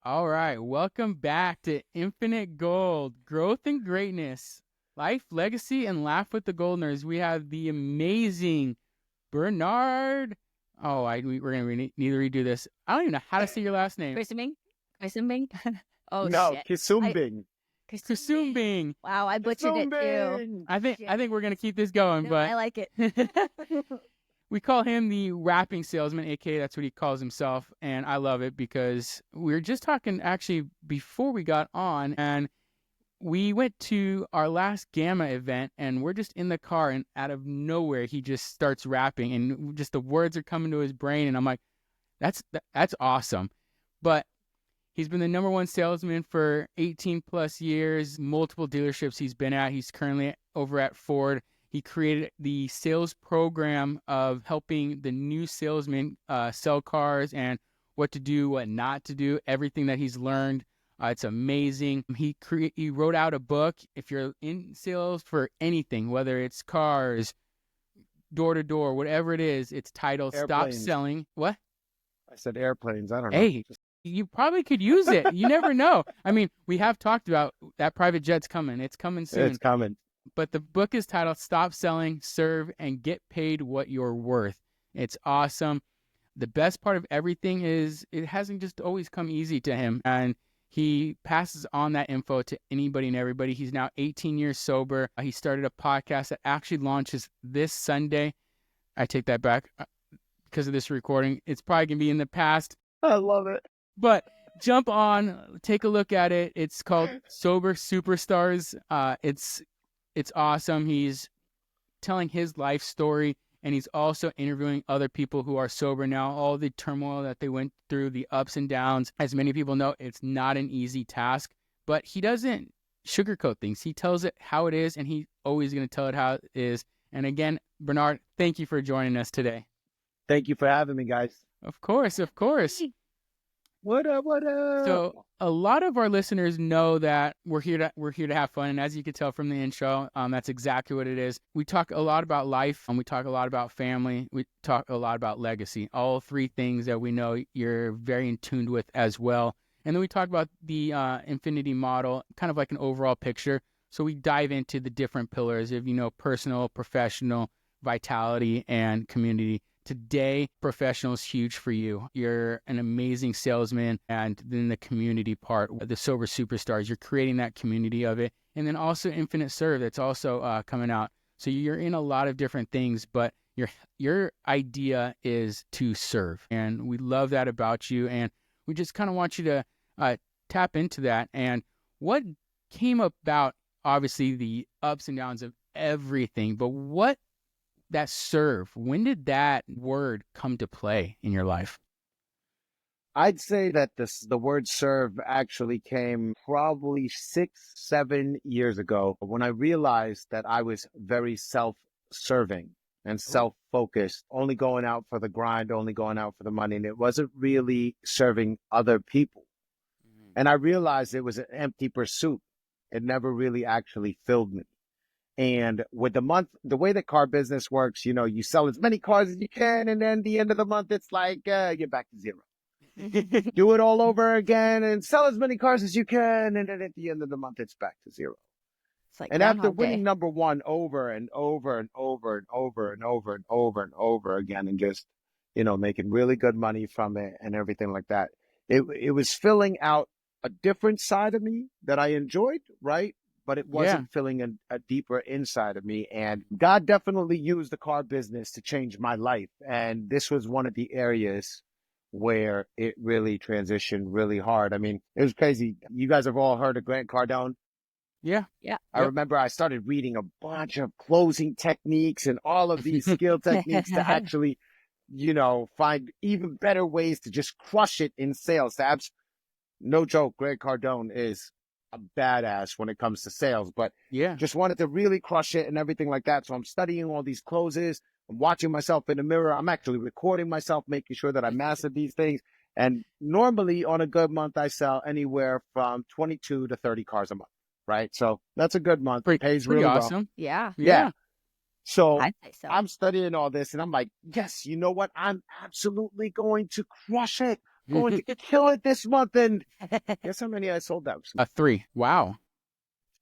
All right, welcome back to Infinite Gold, Growth and Greatness, Life, Legacy, and Laugh with the Goldners. We have the amazing Bernard. Oh, we're going to need to redo this. I don't even know how to say your last name. Quisumbing? Oh, No, shit. Quisumbing. Quisumbing. Wow, I butchered it too. I think we're going to keep this going, No, but I like it. we call him the rapping salesman, aka that's what he calls himself, and I love it because we were just talking actually before we got on, and we went to our last Gamma event, and we're just in the car, and out of nowhere he just starts rapping, and just the words are coming to his brain, and I'm like, that's awesome. But he's been the number one salesman for 18 plus years, multiple dealerships he's been at. He's currently over at Ford. He created the sales program of helping the new salesmen sell cars and what to do, what not to do, everything that he's learned. It's amazing. He wrote out a book. If you're in sales for anything, whether it's cars, door to door, whatever it is, it's titled Airplanes. Stop Selling. What? I said airplanes. I don't know. Hey, you probably could use it. You never know. I mean, we have talked about that private jet's coming. It's coming soon. It's coming. But the book is titled Stop Selling, Serve, and Get Paid What You're Worth. It's awesome. The best part of everything is it hasn't just always come easy to him. And he passes on that info to anybody and everybody. He's now 18 years sober. He started a podcast that actually launches this Sunday. I take that back because of this recording. It's probably going to be in the past. I love it. But jump on, take a look at it. It's called Sober Superstars. It's awesome. He's telling his life story, and he's also interviewing other people who are sober now, all the turmoil that they went through, the ups and downs. As many people know, it's not an easy task, but he doesn't sugarcoat things. He tells it how it is, and he's always going to tell it how it is. And again, Bernard, thank you for joining us today. Thank you for having me, guys. Of course, of course. What up? So a lot of our listeners know that we're here to have fun, and as you can tell from the intro, that's exactly what it is. We talk a lot about life, and we talk a lot about family. We talk a lot about legacy. All three things that we know you're very in tune with as well. And then we talk about the infinity model, kind of like an overall picture. So we dive into the different pillars of personal, professional, vitality, and community. Today, professional is huge for you. You're an amazing salesman, and then the community part, the Sober Superstars, you're creating that community of it. And then also Infinite Serve, that's also coming out. So you're in a lot of different things, but your idea is to serve. And we love that about you. And we just kind of want you to tap into that. And what came about, obviously, the ups and downs of everything, but what that serve, when did that word come to play in your life? I'd say that the word serve actually came probably 6-7 years ago when I realized that I was very self-serving and self-focused, only going out for the grind, only going out for the money. And it wasn't really serving other people. Mm-hmm. And I realized it was an empty pursuit. It never really actually filled me. And with the way the car business works, you sell as many cars as you can, and then the end of the month, it's like, you're back to zero. Do it all over again and sell as many cars as you can, and then at the end of the month, it's back to zero. It's like and after winning number one over and over and over and over and over and over and over again, and just, making really good money from it and everything like that, it was filling out a different side of me that I enjoyed, right? But it wasn't filling a deeper inside of me. And God definitely used the car business to change my life. And this was one of the areas where it really transitioned really hard. I mean, it was crazy. You guys have all heard of Grant Cardone? Yeah. I remember I started reading a bunch of closing techniques and all of these skill techniques to actually, find even better ways to just crush it in sales. No joke, Grant Cardone is a badass when it comes to sales, but just wanted to really crush it and everything like that. So I'm studying all these closes. I'm watching myself in the mirror. I'm actually recording myself, making sure that I mastered these things. And normally on a good month, I sell anywhere from 22 to 30 cars a month, right? So that's a good month. It pays really awesome. Well. Yeah. So I'm studying all this and I'm like, yes, you know what? I'm absolutely going to crush it. going to kill it this month. And guess how many I sold that? 3. Wow.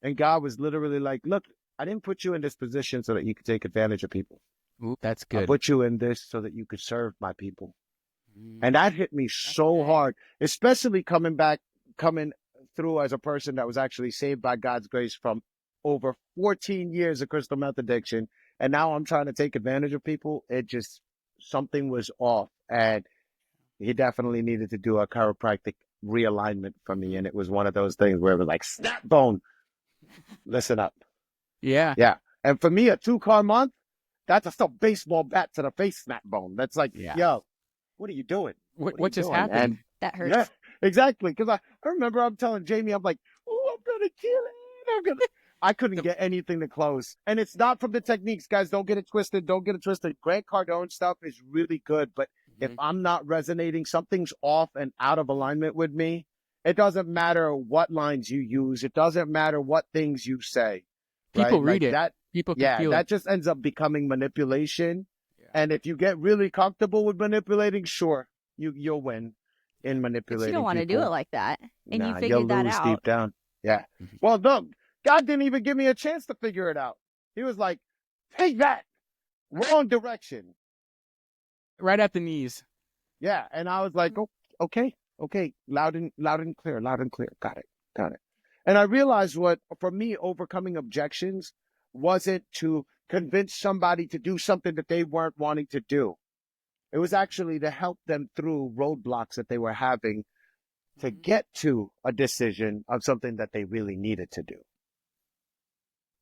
And God was literally like, look, I didn't put you in this position so that you could take advantage of people. Ooh, that's I good. put you in this so that you could serve my people. And that hit me so hard, especially coming through as a person that was actually saved by God's grace from over 14 years of crystal meth addiction. And now I'm trying to take advantage of people. Something was off. And he definitely needed to do a chiropractic realignment for me. And it was one of those things where it was like, snap bone, listen up. Yeah. Yeah. And for me, a 2-car month, that's a baseball bat to the face snap bone. That's like, yo, what are you doing? What just happened? And That hurts. yeah, exactly. Because I remember I'm telling Jamie, I'm like, oh, I'm going to kill it. I couldn't get anything to close. And it's not from the techniques, guys. Don't get it twisted. Don't get it twisted. Grant Cardone stuff is really good. But if I'm not resonating, something's off and out of alignment with me. It doesn't matter what lines you use. It doesn't matter what things you say. People right? read it. That, People can feel it. that just ends up becoming manipulation. Yeah. And if you get really comfortable with manipulating, sure, you'll win in manipulating. But you don't want to do it like that. And you figured you'll that lose out. deep down. Yeah. Well, look, God didn't even give me a chance to figure it out. He was like, take that. Wrong direction. Right at the knees. Yeah. And I was like, oh, okay. Loud and clear. Got it. And I realized for me, overcoming objections wasn't to convince somebody to do something that they weren't wanting to do. It was actually to help them through roadblocks that they were having to get to a decision of something that they really needed to do.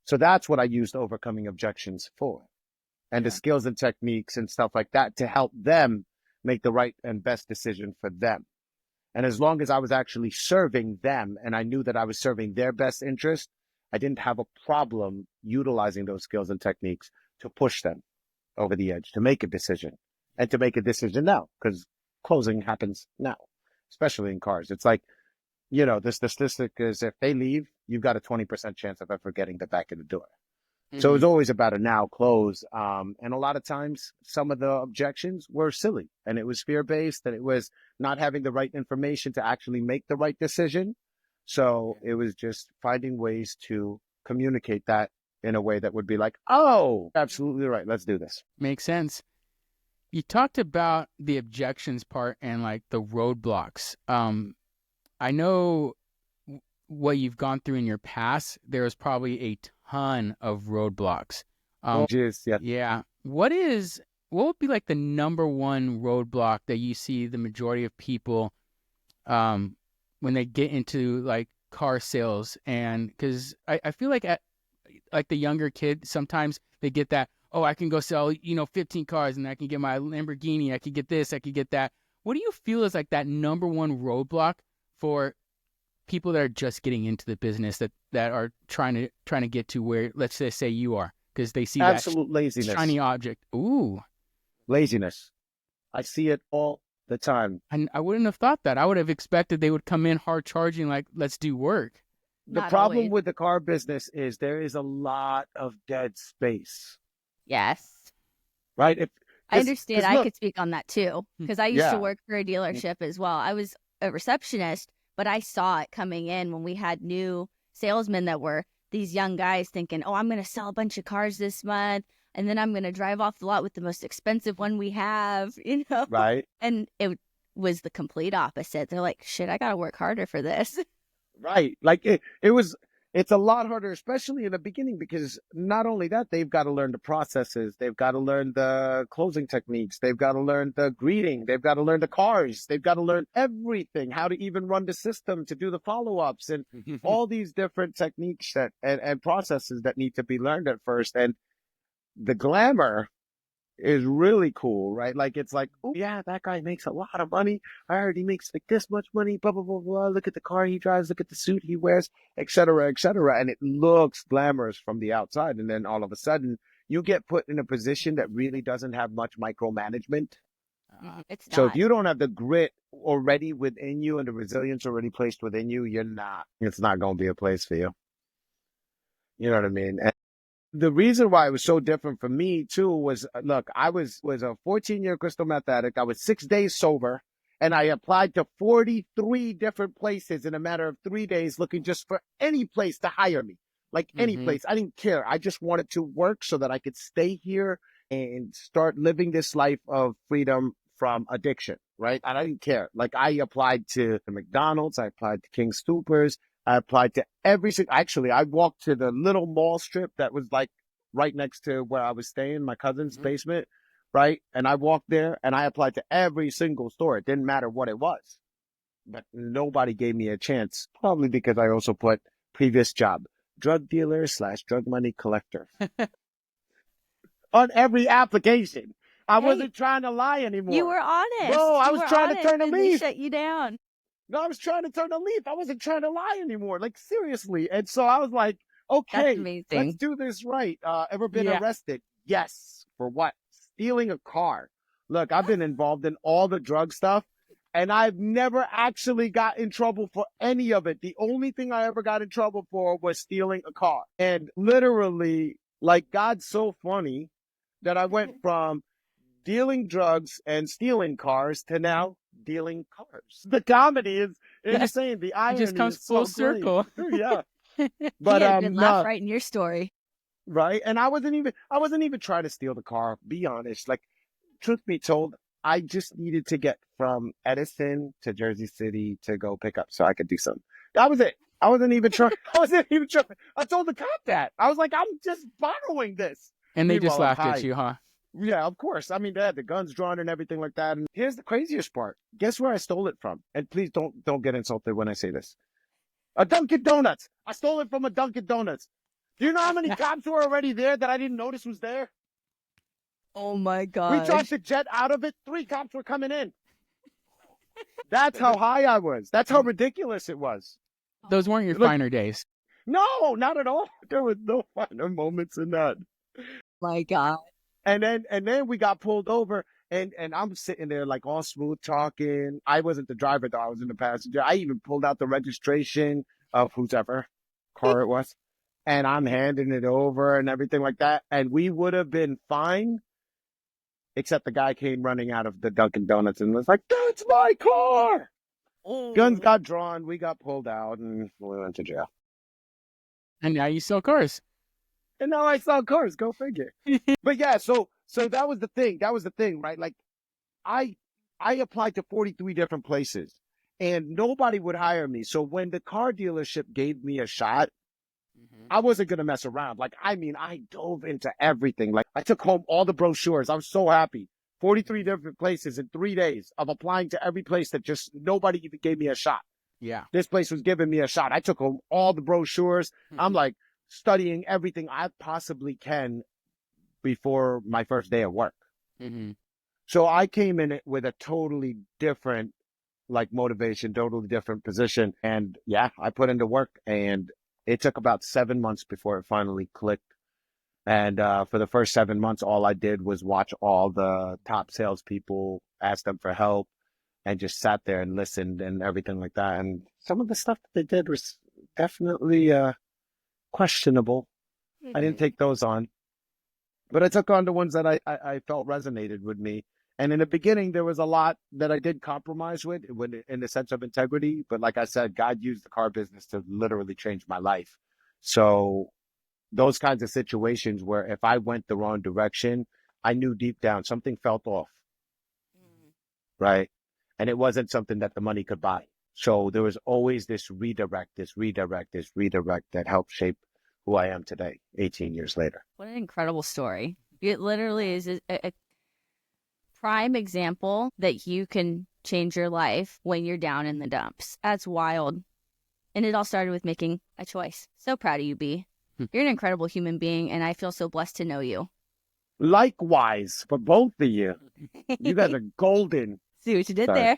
So that's what I used overcoming objections for. And the skills and techniques and stuff like that to help them make the right and best decision for them. And as long as I was actually serving them and I knew that I was serving their best interest, I didn't have a problem utilizing those skills and techniques to push them over the edge, to make a decision and to make a decision now, because closing happens now, especially in cars. It's like, the statistic is if they leave, you've got a 20% chance of ever getting them back in the door. So it's always about a now close. And a lot of times some of the objections were silly and it was fear-based and it was not having the right information to actually make the right decision. So it was just finding ways to communicate that in a way that would be like, oh, absolutely right. Let's do this. Makes sense. You talked about the objections part and like the roadblocks. I know what you've gone through in your past. There was probably a ton of roadblocks. Yeah. What would be like the number one roadblock that you see the majority of people when they get into like car sales? And because I feel like like the younger kid, sometimes they get that, oh, I can go sell 15 cars and I can get my Lamborghini, I could get this, I could get that. What do you feel is like that number one roadblock for people that are just getting into the business that are trying to get to where, let's just say you are, because they see absolute that laziness, shiny object. Ooh, laziness. I see it all the time. And I wouldn't have thought that. I would have expected they would come in hard charging, like, let's do work. The problem with the car business is there is a lot of dead space. Yes. Right? I understand. I could speak on that too, because I used to work for a dealership as well. I was a receptionist, but I saw it coming in when we had new salesmen that were these young guys thinking, oh, I'm going to sell a bunch of cars this month, and then I'm going to drive off the lot with the most expensive one we have, Right. And it was the complete opposite. They're like, shit, I got to work harder for this. Right. Like it's a lot harder, especially in the beginning, because not only that, they've got to learn the processes. They've got to learn the closing techniques. They've got to learn the greeting. They've got to learn the cars. They've got to learn everything, how to even run the system to do the follow-ups and all these different techniques and processes that need to be learned at first. And the glamour is really cool, right? Like, it's like, oh, yeah, that guy makes a lot of money. I heard he makes like this much money, blah, blah, blah, blah. Look at the car he drives. Look at the suit he wears, et cetera, et cetera. And it looks glamorous from the outside. And then all of a sudden you get put in a position that really doesn't have much micromanagement. It's not. So if you don't have the grit already within you and the resilience already placed within you, it's not going to be a place for you. You know what I mean? And the reason why it was so different for me too was, look, I was a 14-year crystal meth addict. I was 6 days sober, And I applied to 43 different places in a matter of 3 days, looking just for any place to hire me. Like any place. I didn't care. I just wanted to work so that I could stay here and start living this life of freedom from addiction, right? And I didn't care. Like I applied to the McDonald's, I applied to King Stoopers, I applied to every single, actually, I walked to the little mall strip that was like right next to where I was staying, my cousin's basement, right? And I walked there and I applied to every single store. It didn't matter what it was, but nobody gave me a chance, probably because I also put previous job, drug dealer / drug money collector on every application. I wasn't trying to lie anymore. You were honest. Bro, I was trying to turn a leaf. They shut you down. No, I was trying to turn a leaf. I wasn't trying to lie anymore. Like, seriously. And so I was like, okay, let's do this right. Ever been arrested? Yes. For what? Stealing a car. Look, I've been involved in all the drug stuff, and I've never actually got in trouble for any of it. The only thing I ever got in trouble for was stealing a car. And literally, like, God's so funny that I went from dealing drugs and stealing cars to now dealing cars. The comedy is insane. The irony just comes is full so circle. Yeah. But laugh right in your story. Right. And I wasn't even trying to steal the car, be honest. Like, truth be told, I just needed to get from Edison to Jersey City to go pick up so I could do something. That was it. I wasn't even trying. I told the cop that. I was like, I'm just borrowing this. And they just laughed at you, huh? Yeah, of course. I mean, they had the guns drawn and everything like that. And here's the craziest part. Guess where I stole it from? And please don't get insulted when I say this. A Dunkin' Donuts. I stole it from a Dunkin' Donuts. Do you know how many cops were already there that I didn't notice was there? Oh my God. We tried to jet out of it. 3 cops were coming in. That's how high I was. That's how ridiculous it was. Those weren't your finer days. No, not at all. There was no finer moments in that. My God. And then we got pulled over, and I'm sitting there like all smooth talking. I wasn't the driver though; I was in the passenger. I even pulled out the registration of whoever car it was, and I'm handing it over and everything like that. And we would have been fine, except the guy came running out of the Dunkin' Donuts and was like, "That's my car!" Oh. Guns got drawn. We got pulled out, and we went to jail. And now you sell cars. And now I sell cars. Go figure. But yeah, so that was the thing. That was the thing, right? Like, I applied to 43 different places, and nobody would hire me. So when the car dealership gave me a shot, I wasn't gonna mess around. Like, I mean, I dove into everything. Like, I took home all the brochures. I was so happy. 43 different places in 3 days of applying to every place that just nobody even gave me a shot. Yeah. This place was giving me a shot. I took home all the brochures. I'm like, studying everything I possibly can before my first day of work. So I came in it with a totally different like motivation, totally different position. And yeah, I put into work, and it took about 7 months before it finally clicked. And for the first 7 months, all I did was watch all the top salespeople, ask them for help, and just sat there and listened and everything like that. And some of the stuff that they did was definitely questionable. I didn't take those on, but I took on the ones that I felt resonated with me. And in the beginning, there was a lot that I did compromise with in the sense of integrity. But like I said, God used the car business to literally change my life. So those kinds of situations where if I went the wrong direction, I knew deep down something felt off, right? And it wasn't something that the money could buy. So there was always this redirect that helped shape who I am today, 18 years later. What an incredible story. It literally is a prime example that you can change your life when you're down in the dumps. That's wild. And it all started with making a choice. So proud of you, B. You're an incredible human being, and I feel so blessed to know you. Likewise, for both of you. You guys are golden. See what you did there?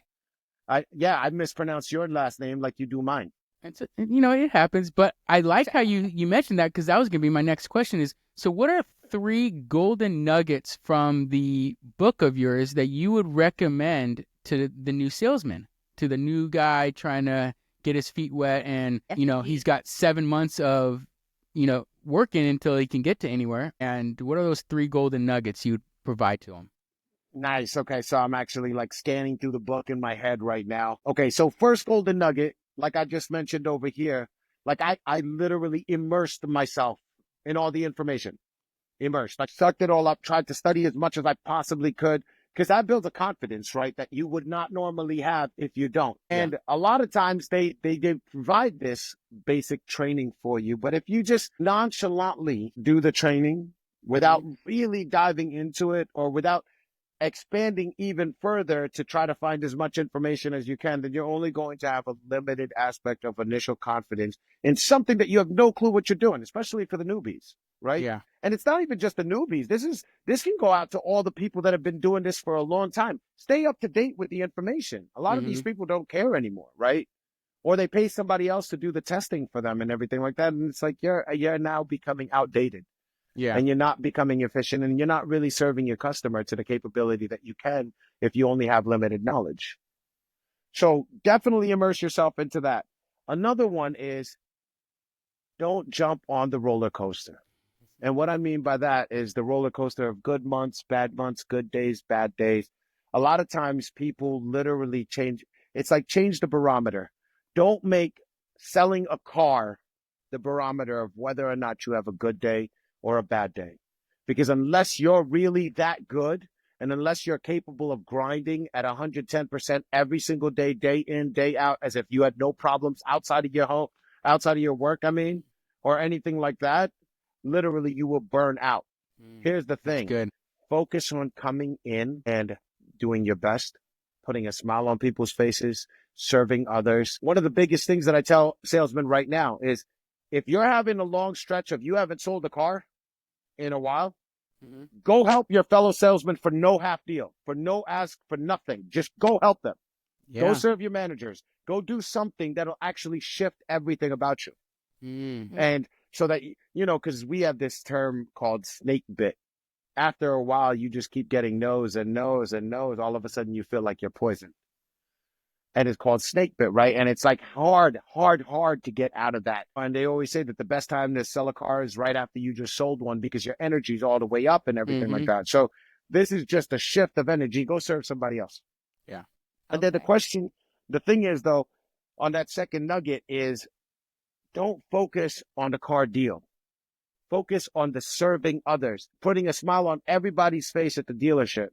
I mispronounced your last name like you do mine. It happens, but I like how you mentioned that, because that was going to be my next question is, so what are 3 golden nuggets from the book of yours that you would recommend to the new salesman, to the new guy trying to get his feet wet and, he's got 7 months of, working until he can get to anywhere. And what are those 3 golden nuggets you'd provide to him? Nice. Okay. So I'm actually like scanning through the book in my head right now. Okay. So first golden nugget, like I just mentioned over here, like I literally immersed myself in all the information. Immersed. I sucked it all up, tried to study as much as I possibly could, because that builds a confidence, right, that you would not normally have if you don't. Yeah. And a lot of times they provide this basic training for you, but if you just nonchalantly do the training without really diving into it or without expanding even further to try to find as much information as you can, then you're only going to have a limited aspect of initial confidence in something that you have no clue what you're doing, especially for the newbies, right? Yeah. And it's not even just the newbies. This can go out to all the people that have been doing this for a long time. Stay up to date with the information. A lot of these people don't care anymore, right? Or they pay somebody else to do the testing for them and everything like that. And it's like you're now becoming outdated. Yeah. And you're not becoming efficient, and you're not really serving your customer to the capability that you can if you only have limited knowledge. So definitely immerse yourself into that. Another one is don't jump on the roller coaster. And what I mean by that is the roller coaster of good months, good days, bad days. A lot of times people literally change. It's like change the barometer. Don't make selling a car the barometer of whether or not you have a good day or a bad day. Because unless you're really that good, and unless you're capable of grinding at 110% every single day, day in, day out, as if you had no problems outside of your home, outside of your work, or anything like that, literally you will burn out. Here's the thing. Good. Focus on coming in and doing your best, putting a smile on people's faces, serving others. One of the biggest things that I tell salesmen right now is if you're having a long stretch of you haven't sold a car in a while, go help your fellow salesman for no half deal, for no ask, for nothing. Just go help them. Yeah. Go serve your managers. Go do something that'll actually shift everything about you. And so that, because we have this term called snake bit. After a while, you just keep getting no's and no's and no's. All of a sudden, you feel like you're poisoned. And it's called snake bit, right? And it's like hard to get out of that. And they always say that the best time to sell a car is right after you just sold one because your energy's all the way up and everything like that. So this is just a shift of energy. Go serve somebody else. Yeah. And then the thing is, though, on that second nugget is don't focus on the car deal. Focus on the serving others, putting a smile on everybody's face at the dealership.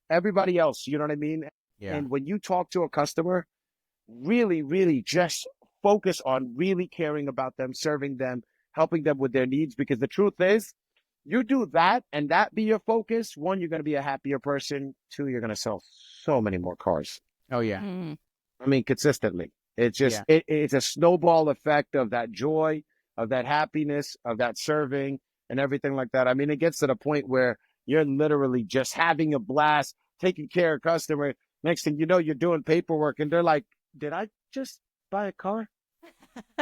Everybody else, you know what I mean? Yeah. And when you talk to a customer, really just focus on really caring about them, serving them, helping them with their needs. Because the truth is, you do that and that be your focus. One, you're going to be a happier person. Two, you're going to sell so many more cars. Oh, yeah. Consistently. It's just, it's a snowball effect of that joy, of that happiness, of that serving and everything like that. It gets to the point where you're literally just having a blast, taking care of customer. Next thing you know, you're doing paperwork and they're like, did I just buy a car?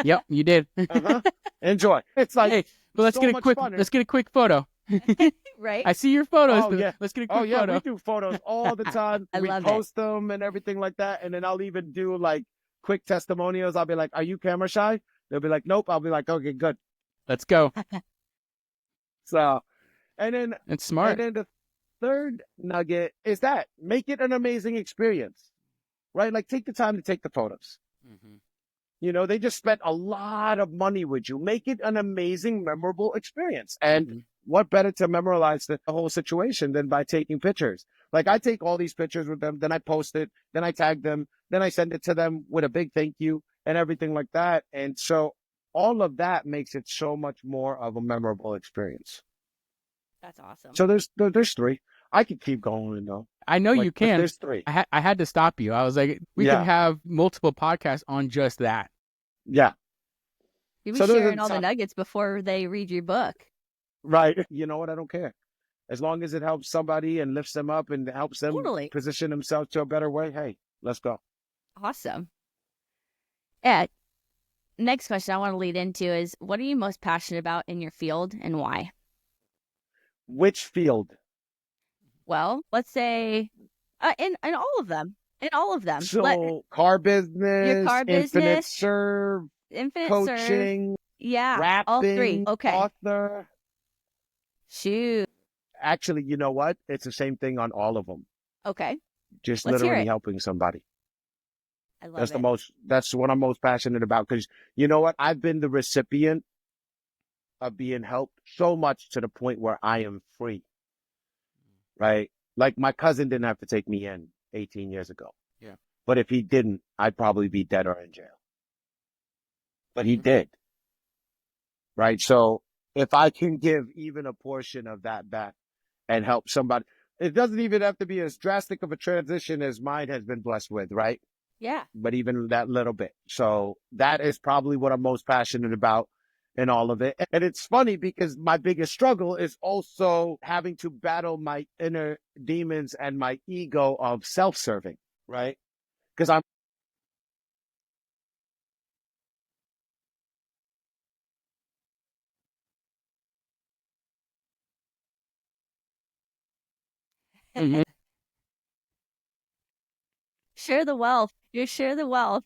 Yep, you did. Enjoy. It's like, hey, well, let's get a quick photo. Right. I see your photos. Oh, yeah. Let's get a quick photo. We do photos all the time. I we love post them and everything like that. And then I'll even do like quick testimonials. I'll be like, are you camera shy? They'll be like, nope. I'll be like, okay, good. Let's go. So, and then it's smart. And then the third nugget is that make it an amazing experience, right? Like take the time to take the photos. They just spent a lot of money with you. Make it an amazing, memorable experience. And what better to memorialize the whole situation than by taking pictures? Like I take all these pictures with them, then I post it, then I tag them, then I send it to them with a big thank you and everything like that. And so all of that makes it so much more of a memorable experience. That's awesome. So there's three. I could keep going though. I know you can. There's three. I had to stop you. I was like, we can have multiple podcasts on just that. Yeah. You be sharing all the nuggets before they read your book. Right. You know what? I don't care. As long as it helps somebody and lifts them up and helps them position themselves to a better way, hey, let's go. Awesome. Yeah. Next question I want to lead into is, what are you most passionate about in your field and why? Which field? Well, let's say in all of them. In all of them. So car business, your car business, infinite serve. coaching, yeah, rapping, all three. Okay. Author. Shoot. Actually, you know what? It's the same thing on all of them. Okay. Just Let's hear literally it. helping somebody. I love it. That's what I'm most passionate about. Because you know what? I've been the recipient of being helped so much to the point where I am free, right? Like my cousin didn't have to take me in 18 years ago. Yeah. But if he didn't, I'd probably be dead or in jail. But he did, right? So if I can give even a portion of that back and help somebody, it doesn't even have to be as drastic of a transition as mine has been blessed with, right? Yeah. But even that little bit. So that is probably what I'm most passionate about in all of it. And it's funny because my biggest struggle is also having to battle my inner demons and my ego of self-serving, right? Because I'm Hmm. Share the wealth. You share the wealth.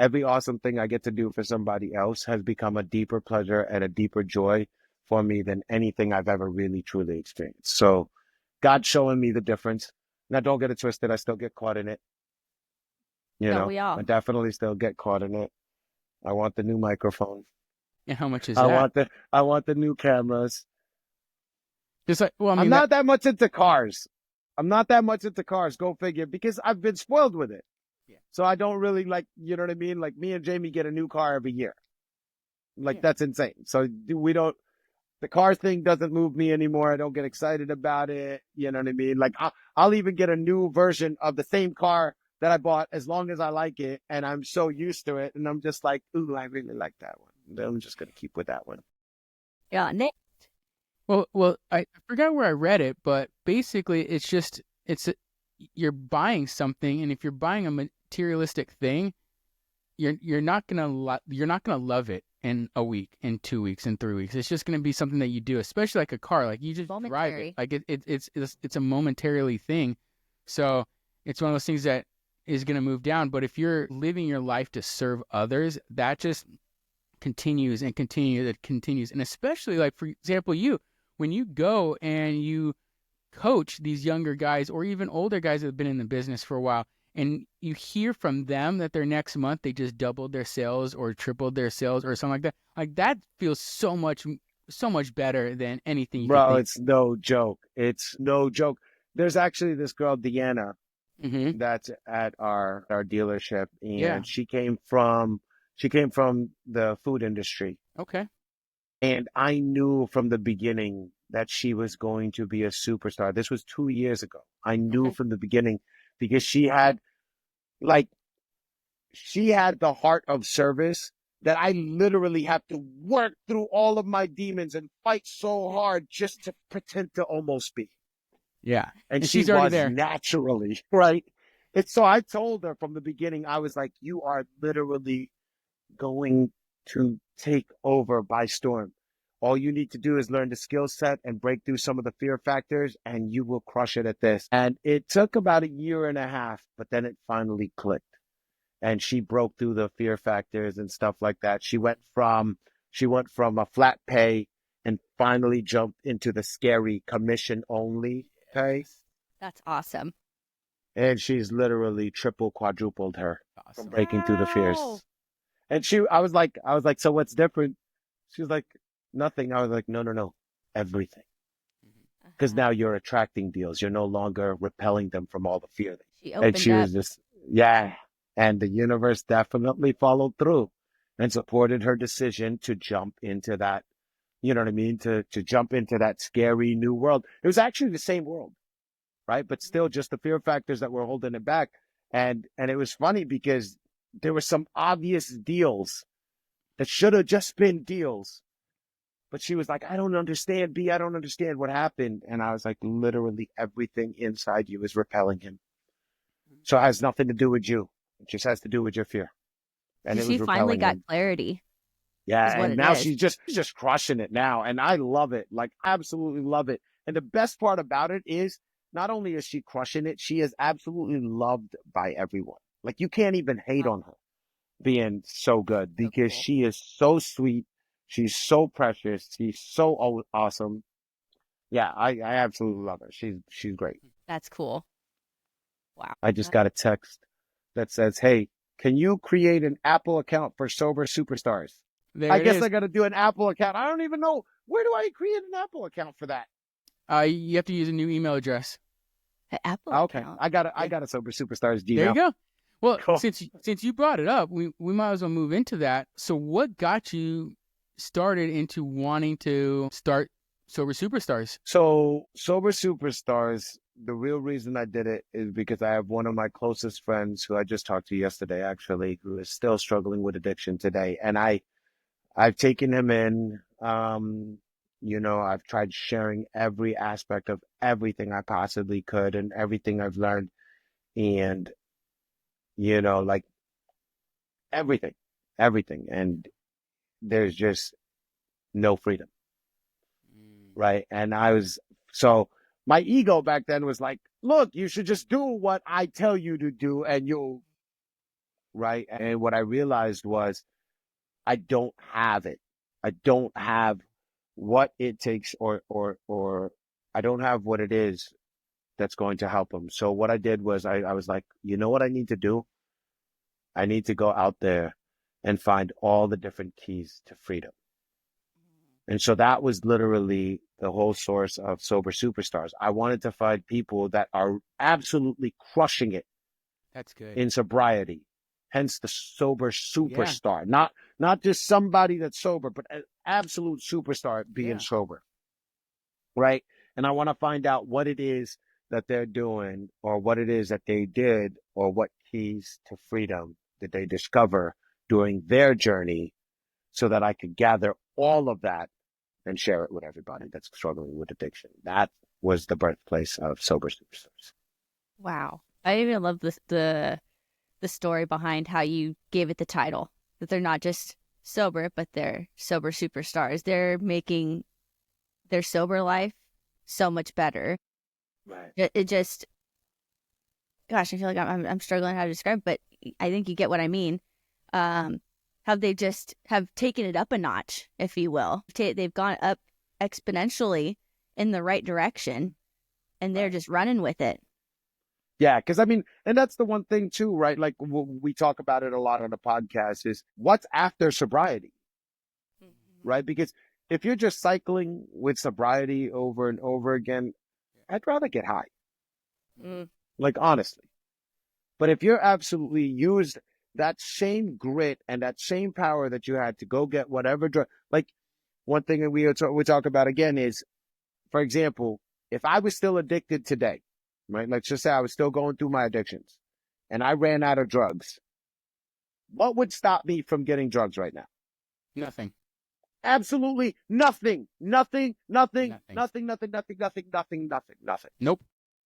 every awesome thing I get to do for somebody else has become a deeper pleasure and a deeper joy for me than anything I've ever really truly experienced. So God's showing me the difference. Now, don't get it twisted. I still get caught in it. You Don't know, we I all? definitely still get caught in it. I want the new microphone. And how much is that? I want the new cameras. Just like, well, I I'm mean, that, not that much into cars. I'm not that much into cars. Go figure. Because I've been spoiled with it. yeah. So I don't really like, you know what I mean? Like me and Jamie get a new car every year. Like Yeah. that's insane. So we don't. The car thing doesn't move me anymore. I don't get excited about it. You know what I mean? Like I'll even get a new version of the same car that I bought as long as I like it, and I'm so used to it, and I'm just like, ooh, I really like that one. Then I'm just gonna keep with that one. Yeah. Nick. Well, I forgot where I read it, but basically, it's just you're buying something, and if you're buying a materialistic thing, you're not gonna love it in a week, in 2 weeks, in 3 weeks. It's just gonna be something that you do, especially like a car. Like you just drive it. Momentary. Like it's a momentarily thing. So it's one of those things that is gonna move down. But if you're living your life to serve others, that just continues and continues and continues. And especially like for example, when you go and you coach these younger guys or even older guys that have been in the business for a while, and you hear from them that their next month they just doubled their sales or tripled their sales or something like that feels so much better than anything you could Bro, think. it's no joke. It's no joke. There's actually this girl, Deanna, Mm-hmm. that's at our dealership, Yeah. and she came from the food industry. Okay. And I knew from the beginning that she was going to be a superstar. This was 2 years ago. I knew Okay. from the beginning because like, she had the heart of service that I literally have to work through all of my demons and fight so hard just to pretend to almost be. Yeah. And And she she's already was there. naturally, right? It's so I told her from the beginning, I was like, you are literally going to take over by storm. All you need to do is learn the skill set and break through some of the fear factors, and you will crush it at this. And it took about a year and a half, but then it finally clicked. And she broke through the fear factors and stuff like that. She went from a flat pay and finally jumped into the scary commission only pay. Yes. That's awesome. And she's literally triple, quadrupled her from Awesome. breaking through the Wow. fears. And I was like, so what's different? She was like, nothing. I was like, no, no, no, everything. Because Uh-huh. now you're attracting deals. You're no longer repelling them from all the fear. She And opened she up. was just, yeah. And the universe definitely followed through and supported her decision to jump into that, you know what I mean? To jump into that scary new world. It was actually the same world, right? But still just the fear factors that were holding it back. And it was funny because there were some obvious deals that should have just been deals. But she was like, I don't understand, B. I don't understand what happened. And I was like, literally everything inside you is repelling him. So it has nothing to do with you. It just has to do with your fear. And it She was finally repelling got him. clarity, is Yeah. what And it now is. she's crushing it now. And I love it. Like, absolutely love it. And the best part about it is not only is she crushing it, she is absolutely loved by everyone. Like, you can't even hate Wow. on her being so good So because cool. she is so sweet. She's so precious. She's so awesome. Yeah, I absolutely love her. She's great. That's cool. Wow. I just got a text that says, "Hey, can you create an Apple account for Sober Superstars?" There I it guess is. I got to do an Apple account. I don't even know, where do I create an Apple account for that? You have to use a new email address. An Apple Okay, account. I got a Sober Superstars Gmail. There you go. Well, Cool. since you brought it up, we might as well move into that. So, what got you started into wanting to start Sober Superstars? So Sober Superstars, the real reason I did it is because I have one of my closest friends who I just talked to yesterday, actually, who is still struggling with addiction today. And I've taken him in. I've tried sharing every aspect of everything I possibly could and everything I've learned. And, like everything. And there's just no freedom. Right. And so my ego back then was like, look, you should just do what I tell you to do and you'll, right. And what I realized was I don't have it. I don't have what it takes or I don't have what it is that's going to help them. So what I did was I was like, you know what I need to do? I need to go out there and find all the different keys to freedom. And so that was literally the whole source of Sober Superstars. I wanted to find people that are absolutely crushing it. That's good. In sobriety. Hence the Sober Superstar. Yeah. Not just somebody that's sober, but an absolute superstar at being sober. Right? And I want to find out what it is that they're doing or what it is that they did or what keys to freedom did they discover during their journey so that I could gather all of that and share it with everybody that's struggling with addiction. That was the birthplace of Sober Superstars. Wow. I even love the story behind how you gave it the title, that they're not just sober, but they're sober superstars. They're making their sober life so much better. Right. It just, gosh, I feel like I'm struggling how to describe it, but I think you get what I mean. How they just have taken it up a notch, if you will. They've gone up exponentially in the right direction, and they're just running with it. Yeah, because I mean, and that's the one thing too, right? Like we talk about it a lot on the podcast is what's after sobriety, right? Because if you're just cycling with sobriety over and over again, I'd rather get high. Like, honestly. But if you're absolutely used that same grit and that same power that you had to go get whatever drug, like one thing that we talk about again is, for example, if I was still addicted today, right? Let's just say I was still going through my addictions and I ran out of drugs. What would stop me from getting drugs right now? Nothing. Absolutely nothing. Nothing. Nothing. Nope.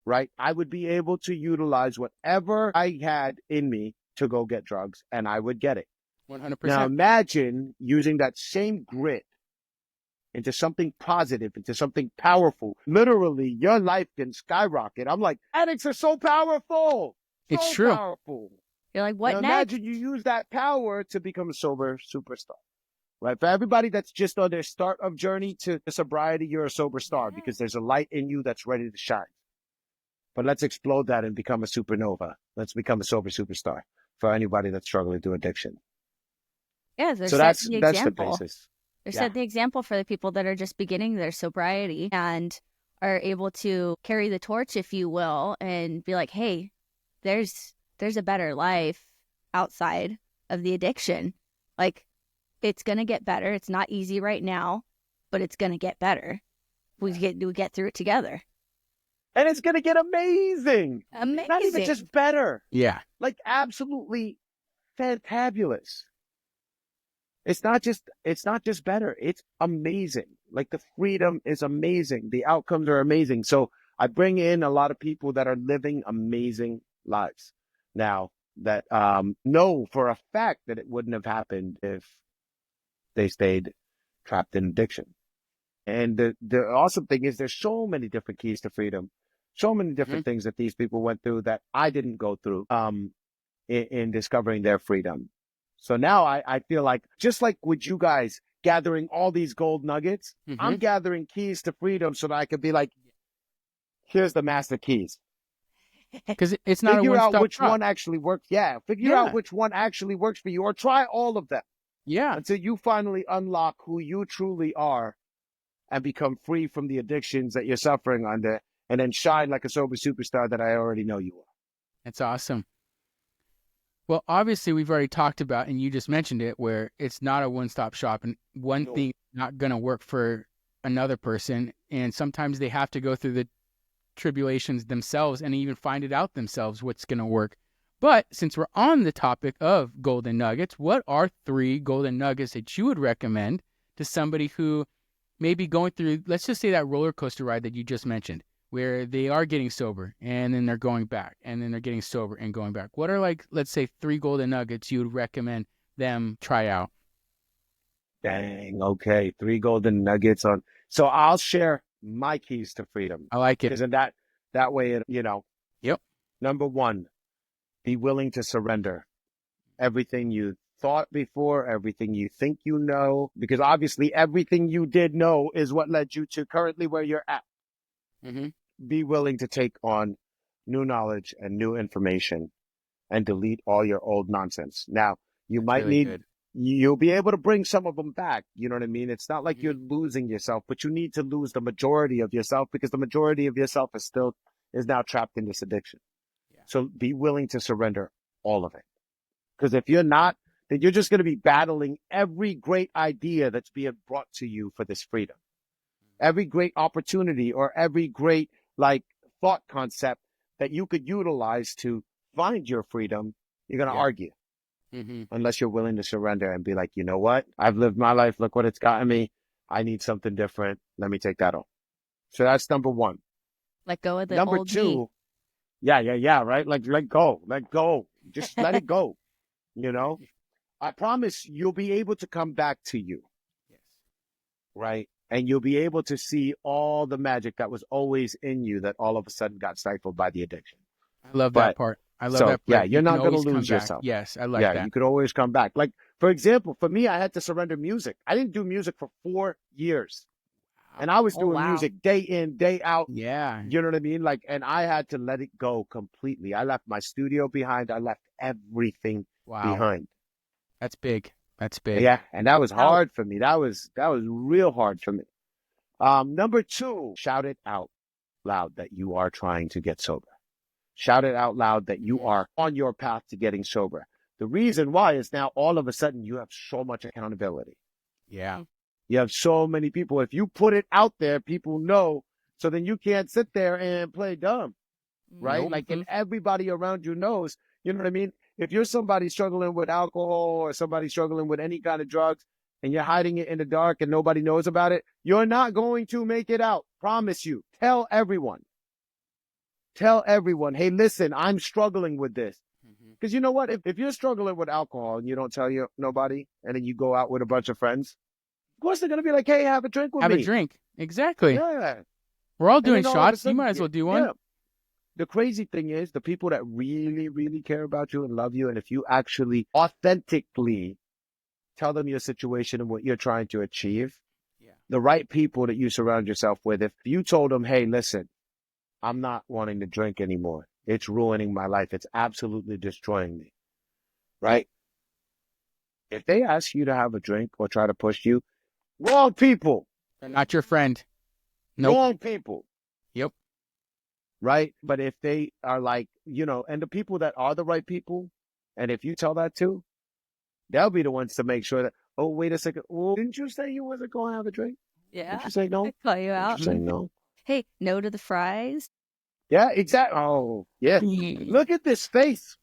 Right? I would be able to utilize whatever I had in me to go get drugs, and I would get it. 100%. Now imagine using that same grit into something positive, into something powerful. Literally, your life can skyrocket. I'm like, addicts are so powerful. It's true. Powerful. You're like, what now next? Imagine you use that power to become a sober superstar. Right? For everybody that's just on their start of journey to sobriety, you're a sober star because there's a light in you that's ready to shine. But let's explode that and become a supernova. Let's become a sober superstar for anybody that's struggling through addiction. Yeah, so that's the basis. They're setting the example for the people that are just beginning their sobriety and are able to carry the torch, if you will, and be like, hey, there's a better life outside of the addiction. Like, it's going to get better. It's not easy right now, but it's going to get better. We get through it together. And it's going to get amazing. Amazing. Not even just better. Yeah. Like absolutely fantabulous. It's not just better. It's amazing. Like the freedom is amazing. The outcomes are amazing. So I bring in a lot of people that are living amazing lives now that know for a fact that it wouldn't have happened if they stayed trapped in addiction. And the awesome thing is there's so many different keys to freedom, so many different things that these people went through that I didn't go through in discovering their freedom. So now I feel like, just like with you guys gathering all these gold nuggets. Mm-hmm. I'm gathering keys to freedom so that I could be like, here's the master keys. Because it's not figure a one-stop out which shop. one actually works. Yeah, figure out which one actually works for you, or try all of them. Yeah, until you finally unlock who you truly are and become free from the addictions that you're suffering under, and then shine like a sober superstar that I already know you are. that's awesome. Well, obviously, we've already talked about, and you just mentioned it, where it's not a one-stop shop, and one thing not going to work for another person, and sometimes they have to go through the tribulations themselves and even find it out themselves what's going to work. But since we're on the topic of golden nuggets, what are 3 golden nuggets that you would recommend to somebody who may be going through, let's just say, that roller coaster ride that you just mentioned, where they are getting sober and then they're going back and then they're getting sober and going back? What are, like, let's say 3 golden nuggets you would recommend them try out? Dang, okay. 3 golden nuggets on. So I'll share my keys to freedom. I like it. Because in that way, Yep. Number 1, be willing to surrender everything you thought before, everything you think you know, because obviously everything you did know is what led you to currently where you're at. Mm-hmm. Be willing to take on new knowledge and new information and delete all your old nonsense. Now, you That's might really need, good. you'll be able to bring some of them back. You know what I mean? It's not like you're losing yourself, but you need to lose the majority of yourself, because the majority of yourself is now trapped in this addiction. Yeah. So be willing to surrender all of it. Because if you're not, then you're just going to be battling every great idea that's being brought to you for this freedom. Every great opportunity or every great thought concept that you could utilize to find your freedom, you're going to argue. Mm-hmm. Unless you're willing to surrender and be like, you know what? I've lived my life. Look what it's gotten me. I need something different. Let me take that on. So that's number 1. Let go of the Number old 2. me. Yeah. Right. Like, let go. Just let it go. I promise you'll be able to come back to you. Yes. Right. And you'll be able to see all the magic that was always in you that all of a sudden got stifled by the addiction. I love that part. I love that part. Yeah, you're not going to always come lose back. yourself. Yes, I like that. Yeah, you could always come back. Like, for example, for me, I had to surrender music. I didn't do music for 4 years. And I was doing music day in, day out. Yeah. You know what I mean? And I had to let it go completely. I left my studio behind. I left everything behind. That's big. That's big. Yeah, and that was hard for me. That was real hard for me. Number 2, shout it out loud that you are trying to get sober. Shout it out loud that you are on your path to getting sober. The reason why is now all of a sudden you have so much accountability. Yeah. You have so many people. If you put it out there, people know. So then you can't sit there and play dumb, right? Nope. And everybody around you knows, you know what I mean? If you're somebody struggling with alcohol or somebody struggling with any kind of drugs and you're hiding it in the dark and nobody knows about it, you're not going to make it out. Promise you. Tell everyone. Tell everyone, hey, listen, I'm struggling with this. Because you know what? If you're struggling with alcohol and you don't tell nobody, and then you go out with a bunch of friends, of course they're going to be like, hey, have a drink with me. Have a drink. Exactly. Yeah. We're all doing shots. You might as well do one. Yeah. The crazy thing is the people that really, really care about you and love you, and if you actually authentically tell them your situation and what you're trying to achieve, the right people that you surround yourself with, if you told them, hey, listen, I'm not wanting to drink anymore. It's ruining my life. It's absolutely destroying me. Right? If they ask you to have a drink or try to push you, wrong people. They're not your friend. Nope. Wrong people. Yep. Right? But if they are and the people that are the right people, and if you tell that to, they'll be the ones to make sure that, oh, wait a second. Well, didn't you say you wasn't going to have a drink? Yeah. Did you say no? I call you out. Did you say no? Hey, no to the fries. Yeah, exactly. Oh, yeah. Look at this face.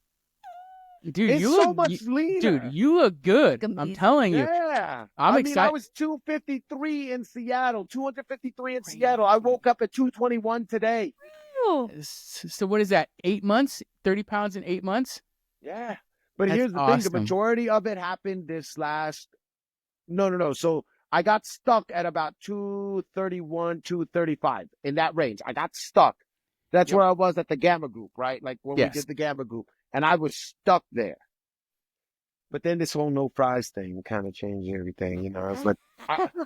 Dude, it's you so look, much leaner. Dude, you look good. I'm telling you. Yeah. I'm excited. I was 253 in Seattle, 253 in Seattle. I woke up at 221 today. So what is that, 8 months? 30 pounds in 8 months? Yeah. But That's here's the thing. The majority of it happened this last... No. So I got stuck at about 231, 235 in that range. I got stuck. That's where I was at the Gamma Group, right? Like when we did the Gamma Group. And I was stuck there. But then this whole no fries thing kind of changed everything, you know. It's like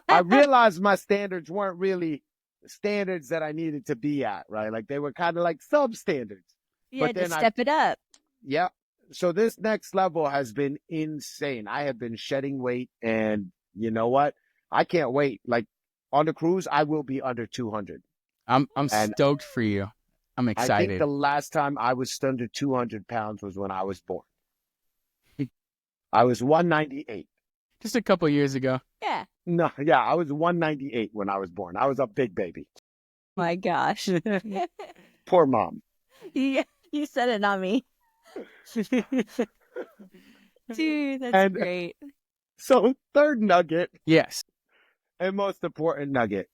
I realized my standards weren't really standards that I needed to be at, right? Like they were kind of like substandards. You But had to then step it up. yeah. So this next level has been insane. I have been shedding weight, and you know what? I can't wait. Like on the cruise, I will be under 200. I'm And stoked for you. I'm I think excited. the last time I was under 200 pounds was when I was born. I was 198. Just a couple years ago. Yeah. No, yeah, I was 198 when I was born. I was a big baby. My gosh. Poor mom. Yeah, you said it, not me. Dude, that's great. So third nugget. Yes. And most important nugget.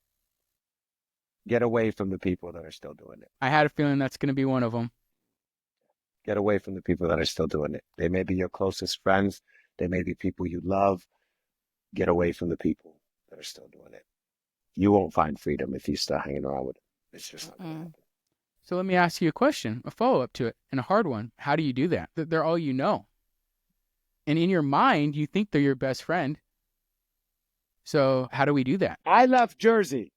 Get away from the people that are still doing it. I had a feeling that's going to be one of them. Get away from the people that are still doing it. They may be your closest friends. They may be people you love. Get away from the people that are still doing it. You won't find freedom if you start hanging around with them. It's just not going to happen. So let me ask you a question, a follow-up to it, and a hard one. How do you do that? They're all you know. And in your mind, you think they're your best friend. So how do we do that? I left Jersey.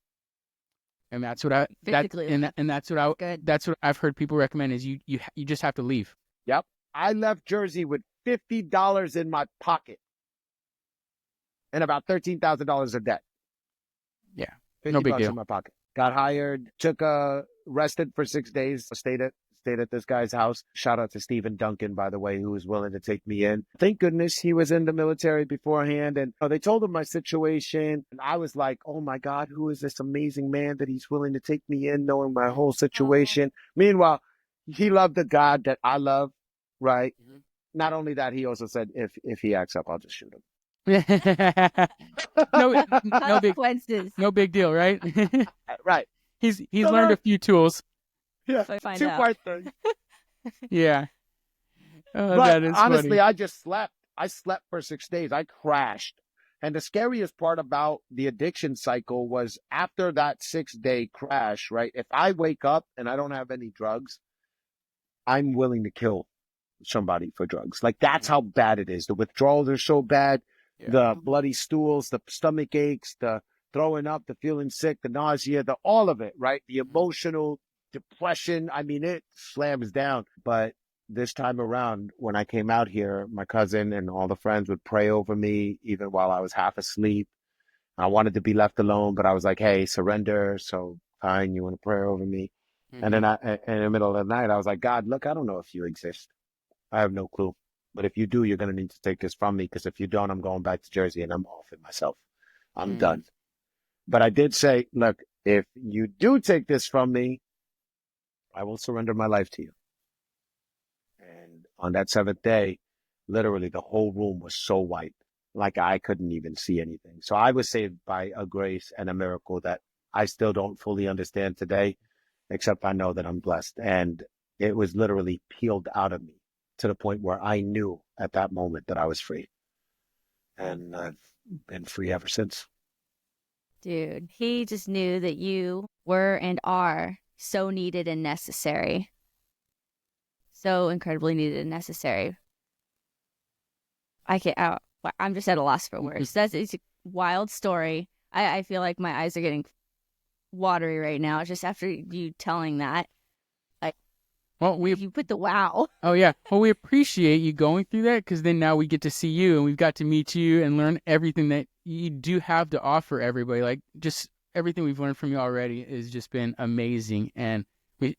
And that's what that's what I've heard people recommend is you just have to leave. Yep. I left Jersey with $50 in my pocket and about $13,000 of debt. Yeah. $50 No big deal. in my pocket. Got hired, rested for 6 days, stayed at this guy's house. Shout out to Stephen Duncan, by the way, who was willing to take me in. Thank goodness he was in the military beforehand. And they told him my situation. And I was like, oh my God, who is this amazing man that he's willing to take me in, knowing my whole situation? Meanwhile, he loved the God that I love, right? Mm-hmm. Not only that, he also said, if he acts up, I'll just shoot him. no big deal, right? Right. He's learned a few tools. Yeah, two-part thing. Yeah. But that is honestly, funny. I just slept. I slept for 6 days. I crashed. And the scariest part about the addiction cycle was after that 6-day crash, right? If I wake up and I don't have any drugs, I'm willing to kill somebody for drugs. Like that's how bad it is. The withdrawals are so bad. Yeah. The bloody stools, the stomach aches, the throwing up, the feeling sick, the nausea, all of it, right? The emotional depression. I mean, it slams down. But this time around, when I came out here, my cousin and all the friends would pray over me, even while I was half asleep. I wanted to be left alone, but I was like, hey, surrender. So fine, you want to pray over me? Mm-hmm. And then in the middle of the night, I was like, God, look, I don't know if you exist. I have no clue. But if you do, you're going to need to take this from me, because if you don't, I'm going back to Jersey and I'm off it myself. I'm done. But I did say, look, if you do take this from me, I will surrender my life to you. And on that 7th day, literally the whole room was so white, like I couldn't even see anything. So I was saved by a grace and a miracle that I still don't fully understand today, except I know that I'm blessed. And it was literally peeled out of me to the point where I knew at that moment that I was free. And I've been free ever since. Dude, he just knew that you were and are so needed and necessary. So incredibly needed and necessary. I'm just at a loss for words. It's a wild story. I feel like my eyes are getting watery right now just after you telling that. Well, you put the wow. Oh, yeah. Well, we appreciate you going through that, because then now we get to see you and we've got to meet you and learn everything that you do have to offer everybody. Like, just everything we've learned from you already has just been amazing. And we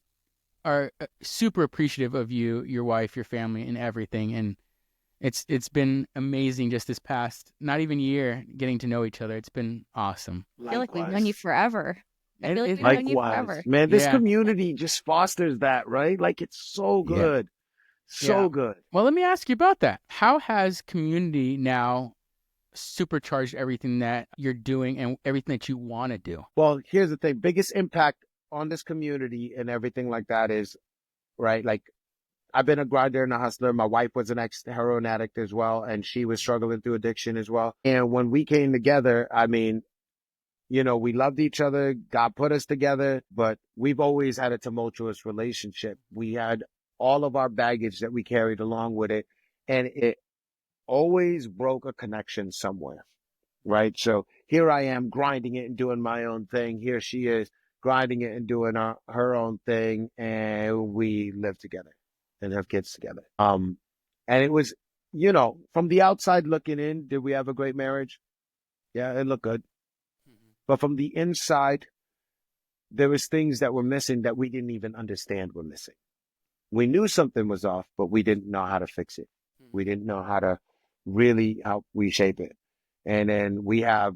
are super appreciative of you, your wife, your family, and everything. And it's been amazing just this past, not even year, getting to know each other. It's been awesome. I feel like we've known you forever. I feel like we've known you forever. Man, this community just fosters that, right? Like, it's so good. Yeah. So good. Well, let me ask you about that. How has community now supercharged everything that you're doing and everything that you want to do? Well, here's the thing. Biggest impact on this community and everything like that is, right, like, I've been a grinder and a hustler. My wife was an ex-heroin addict as well, and she was struggling through addiction as well. And when we came together, I mean, you know, we loved each other. God put us together, but we've always had a tumultuous relationship. We had all of our baggage that we carried along with it, and it always broke a connection somewhere, right? So here I am grinding it and doing my own thing. Here she is grinding it and doing her own thing. And we live together and have kids together. And it was, from the outside looking in, did we have a great marriage? Yeah, it looked good. But from the inside, there was things that were missing that we didn't even understand were missing. We knew something was off, but we didn't know how to fix it. We didn't know how to really help reshape it. And then we have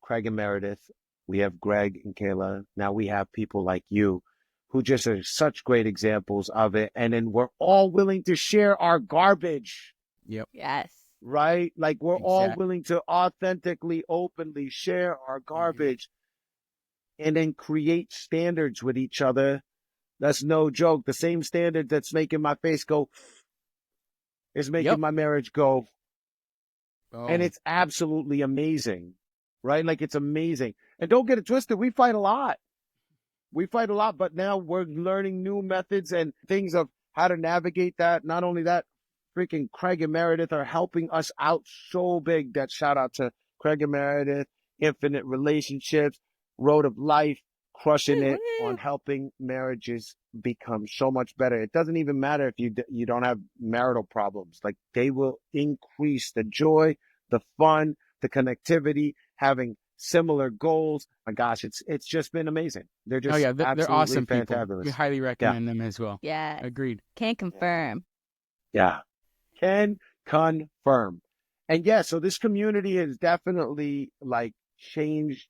Craig and Meredith. We have Greg and Kayla. Now we have people like you who just are such great examples of it. And then we're all willing to share our garbage. Yep. Yes. Right? Like we're all willing to authentically, openly share our garbage and then create standards with each other. That's no joke. The same standard that's making my face go is making my marriage go. Oh. And it's absolutely amazing, right? Like it's amazing. And don't get it twisted. We fight a lot. But now we're learning new methods and things of how to navigate that. Not only that, freaking Craig and Meredith are helping us out so big. That shout out to Craig and Meredith, Infinite Relationships, Road of Life, crushing it on helping marriages become so much better. It doesn't even matter if you don't have marital problems. Like they will increase the joy, the fun, the connectivity, having similar goals. My gosh, it's just been amazing. They're just they're awesome fantabulous. People. We highly recommend them as well. Yeah, agreed. Can confirm. Yeah, can confirm. And so this community has definitely like changed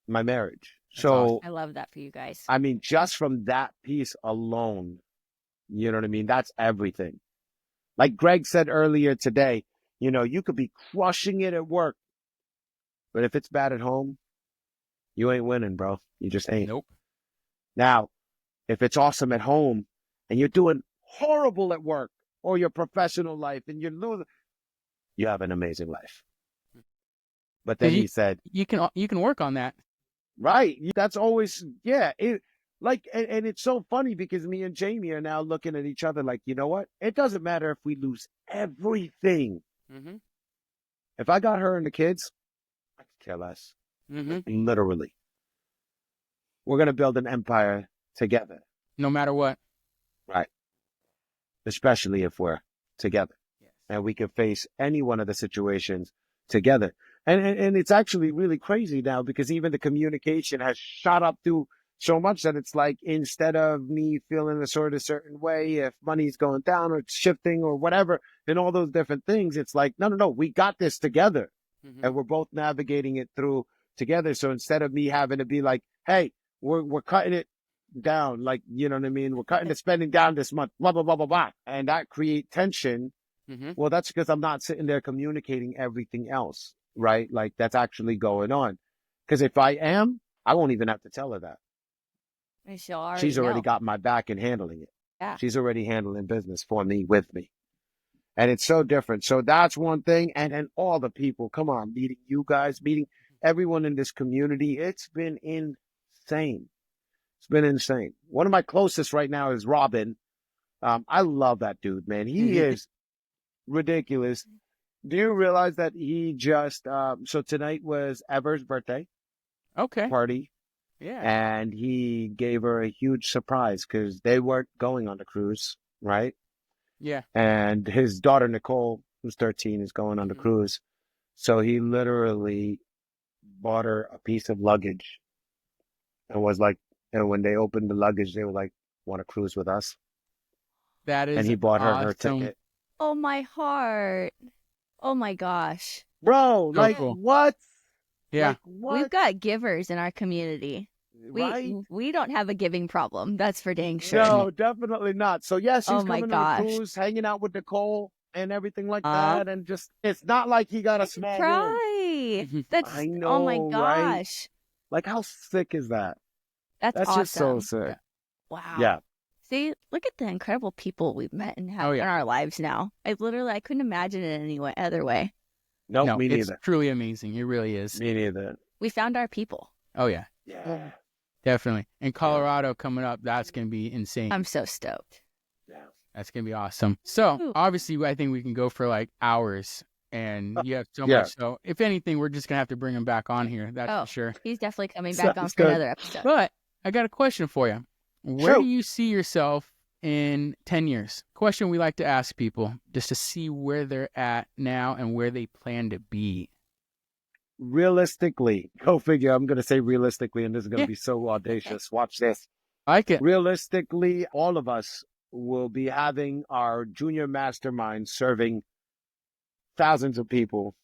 my marriage. That's so awesome. I love that for you guys. I mean, just from that piece alone, you know what I mean? That's everything. Like Greg said earlier today, you could be crushing it at work, but if it's bad at home, you ain't winning, bro. You just ain't. Nope. Now, if it's awesome at home and you're doing horrible at work or your professional life and you're losing, you have an amazing life. But then he said, you can work on that. Right. That's always, and it's so funny because me and Jamie are now looking at each other like, you know what? It doesn't matter if we lose everything. Mm-hmm. If I got her and the kids, I could care less. Mm-hmm. Literally. We're going to build an empire together. No matter what. Right. Especially if we're together. Yes. And we can face any one of the situations together. And it's actually really crazy now because even the communication has shot up to so much that it's like, instead of me feeling a certain way, if money's going down or shifting or whatever, and all those different things, it's like, no, we got this together. Mm-hmm. And we're both navigating it through together. So instead of me having to be like, hey, we're cutting it down, like, you know what I mean? We're cutting the spending down this month, blah, blah, blah, blah, blah. And that create tension. Mm-hmm. Well, that's because I'm not sitting there communicating everything else. Right? Like that's actually going on. Because if I am, I won't even have to tell her that. She's already got my back and handling it. Yeah. She's already handling business for me, with me. And it's so different. So that's one thing. And all the people, come on, meeting you guys, meeting everyone in this community. It's been insane. It's been insane. One of my closest right now is Robin. I love that dude, man. He is ridiculous. Do you realize that he just, so tonight was Ever's birthday party. Yeah. And he gave her a huge surprise because they weren't going on the cruise, right? Yeah. And his daughter, Nicole, who's 13, is going on the cruise. So he literally bought her a piece of luggage and was like, and when they opened the luggage, they were like, want to cruise with us? That is And he bought awesome. her ticket. Oh, my heart. Oh my gosh. Bro, so like cool. What? Yeah. Like, what? We've got givers in our community. Right? We don't have a giving problem. That's for dang sure. No, definitely not. So yes, he's coming on the cruise, hanging out with Nicole and everything like that. And just, it's not like he got a small room. That's, I know, oh my gosh. Right? Like how sick is that? That's awesome. Just so sick. Yeah. Wow. Yeah. See, look at the incredible people we've met and have in our lives now. I couldn't imagine it any other way. No, me neither. It's truly amazing. It really is. Me neither. We found our people. Oh, yeah. Yeah. Definitely. And Colorado coming up, that's going to be insane. I'm so stoked. Yeah. That's going to be awesome. So Ooh. obviously I think we can go for like hours, and you have so much. So if anything, we're just going to have to bring him back on here. That's for sure. He's definitely coming back on Sounds for good. another episode. But I got a question for you. Where do you see yourself in 10 years? Question we like to ask people just to see where they're at now and where they plan to be. Realistically, go figure. I'm going to say realistically, and this is going to be so audacious. Watch this. I like it. Realistically, all of us will be having our junior mastermind serving thousands of people,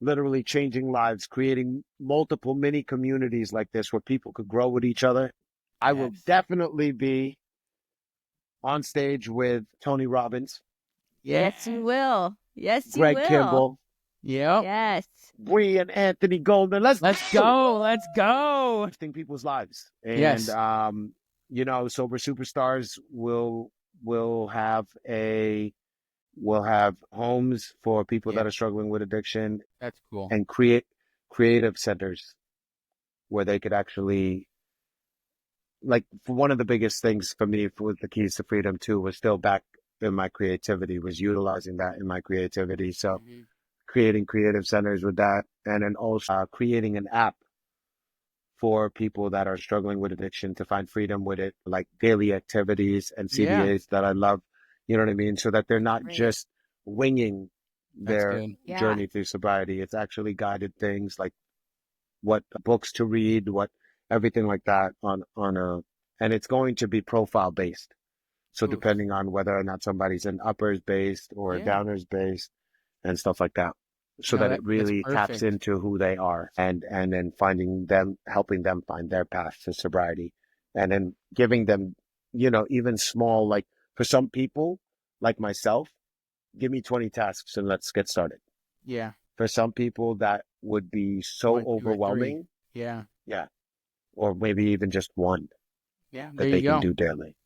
literally changing lives, creating multiple mini communities like this where people could grow with each other. I will definitely be on stage with Tony Robbins. Yes, you will. Yes, you Greg will. Kimball. Yep. Yes. Bree and Anthony Goldman. Let's go. Let's go. Affecting people's lives. And, yes. Sober Superstars will have homes for people that are struggling with addiction. That's cool. And creative centers where they could actually, like, one of the biggest things for me with the keys to freedom too was still back in my creativity, was utilizing that in my creativity. So creating creative centers with that, and then also creating an app for people that are struggling with addiction to find freedom with it, like daily activities and CDAs that I love, you know what I mean? So that they're not just winging their journey through sobriety. It's actually guided things like what books to read, what everything like that and it's going to be profile based. So depending on whether or not somebody's an uppers based or a downers based and stuff like that. So that it really taps into who they are and then helping them find their path to sobriety, and then giving them, even small, like for some people like myself, give me 20 tasks and let's get started. Yeah. For some people that would be so overwhelming. Yeah. Yeah. Or maybe even just one. Yeah. That they can do daily.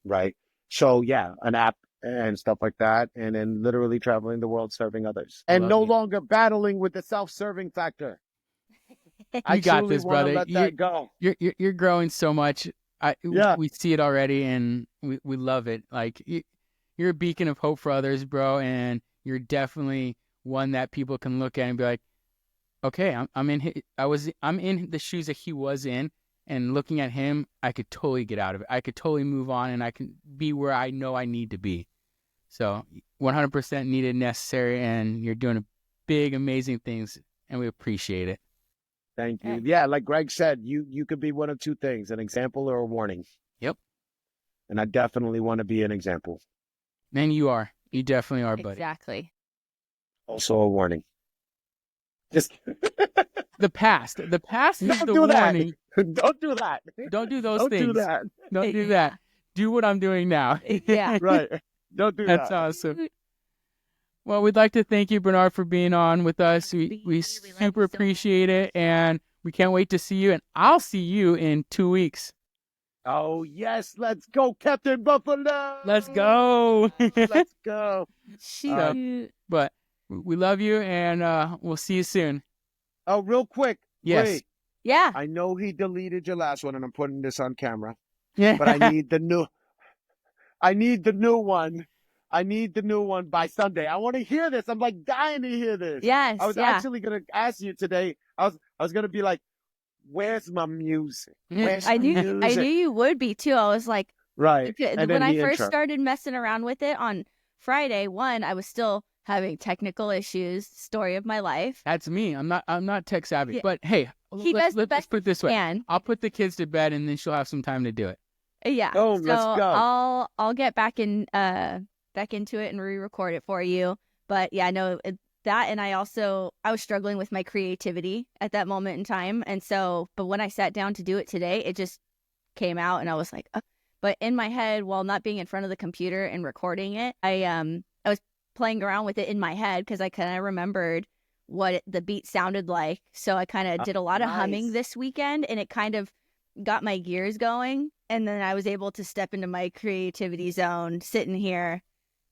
Right. So an app and stuff like that, and then literally traveling the world serving others, and no longer battling with the self-serving factor. You got this, brother. Let that go. You're growing so much. We see it already, and we love it. Like you're a beacon of hope for others, bro, and you're definitely one that people can look at and be like, okay, I'm in the shoes that he was in, and looking at him, I could totally get out of it. I could totally move on, and I can be where I know I need to be. So 100% needed, necessary, and you're doing big, amazing things, and we appreciate it. Thank you. Yeah, like Greg said, you could be one of two things, an example or a warning. Yep. And I definitely want to be an example. And you are. You definitely are, buddy. Exactly. Also a warning. Just the past is the warning. Don't do that. Don't do those things. Don't do that. Don't do that. Do what I'm doing now. Yeah. Right. Don't do that. That's awesome. Well, we'd like to thank you, Bernard, for being on with us. We super appreciate it, and we can't wait to see you. And I'll see you in 2 weeks. Oh, yes. Let's go, Captain Buffalo. Let's go. Let's go. But we love you, and we'll see you soon. Oh, real quick. Yes. Wait. Yeah. I know he deleted your last one, and I'm putting this on camera. Yeah. But I need the new one. I need the new one by Sunday. I want to hear this. I'm like dying to hear this. Yes. I was actually going to ask you today. I was going to be like, where's my music? I knew you would be too. I was like, right. When I first started messing around with it on Friday, I was still having technical issues. Story of my life. That's me. I'm not tech savvy, but hey, let's put it this way. I'll put the kids to bed, and then she'll have some time to do it. Yeah. Oh, so let's go. I'll get back into it and re-record it for you. But yeah, no, that, and I was struggling with my creativity at that moment in time, and so, but when I sat down to do it today, it just came out, and I was like, but in my head, while not being in front of the computer and recording it, I was playing around with it in my head because I kind of remembered what the beat sounded like. So I kind of did a lot of humming this weekend, and it kind of got my gears going. And then I was able to step into my creativity zone sitting here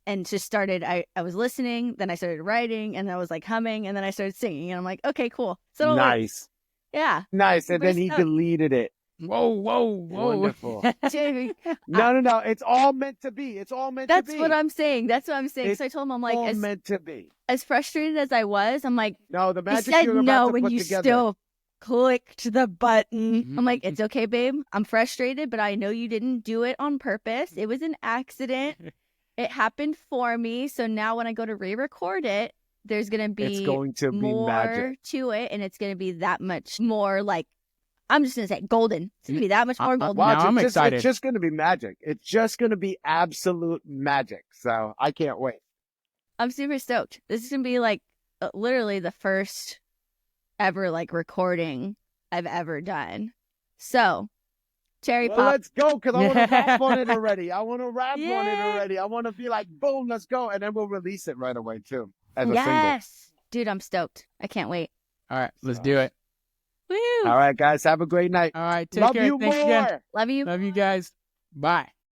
and just started. I was listening, then I started writing, and I was like humming, and then I started singing. And I'm like, okay, cool. So nice. Yeah. Nice. And then he deleted it. Whoa. Wonderful. Jamie, No. It's all meant to be. It's all meant to be. that's what I'm saying. It's so I told him, I'm like, all meant to be. as frustrated as I was, I'm like, No, the you magic said you're about no to when put you together. still clicked the button. Mhm. I'm like, it's okay, babe. I'm frustrated, but I know you didn't do it on purpose. It was an accident. It happened for me. So now when I go to re-record it, there's going to It's be going to be more magic. to it. And it's going to be that much more like, I'm just going to say golden. It's going to be that much more golden. Now I'm excited. It's just going to be magic. It's just going to be absolute magic. So I can't wait. I'm super stoked. This is going to be like literally the first ever like recording I've ever done. So, cherry Well, pop. let's go, because I want to rap on it already. I want to rap on it Yeah. already. I want to be like, boom, let's go. And then we'll release it right away, too, as a single. Yes. Dude, I'm stoked. I can't wait. All right, let's do it. Woo. All right, guys, have a great night. All right, take Love care. you Thanks more. again. Love you. Love you guys. Bye.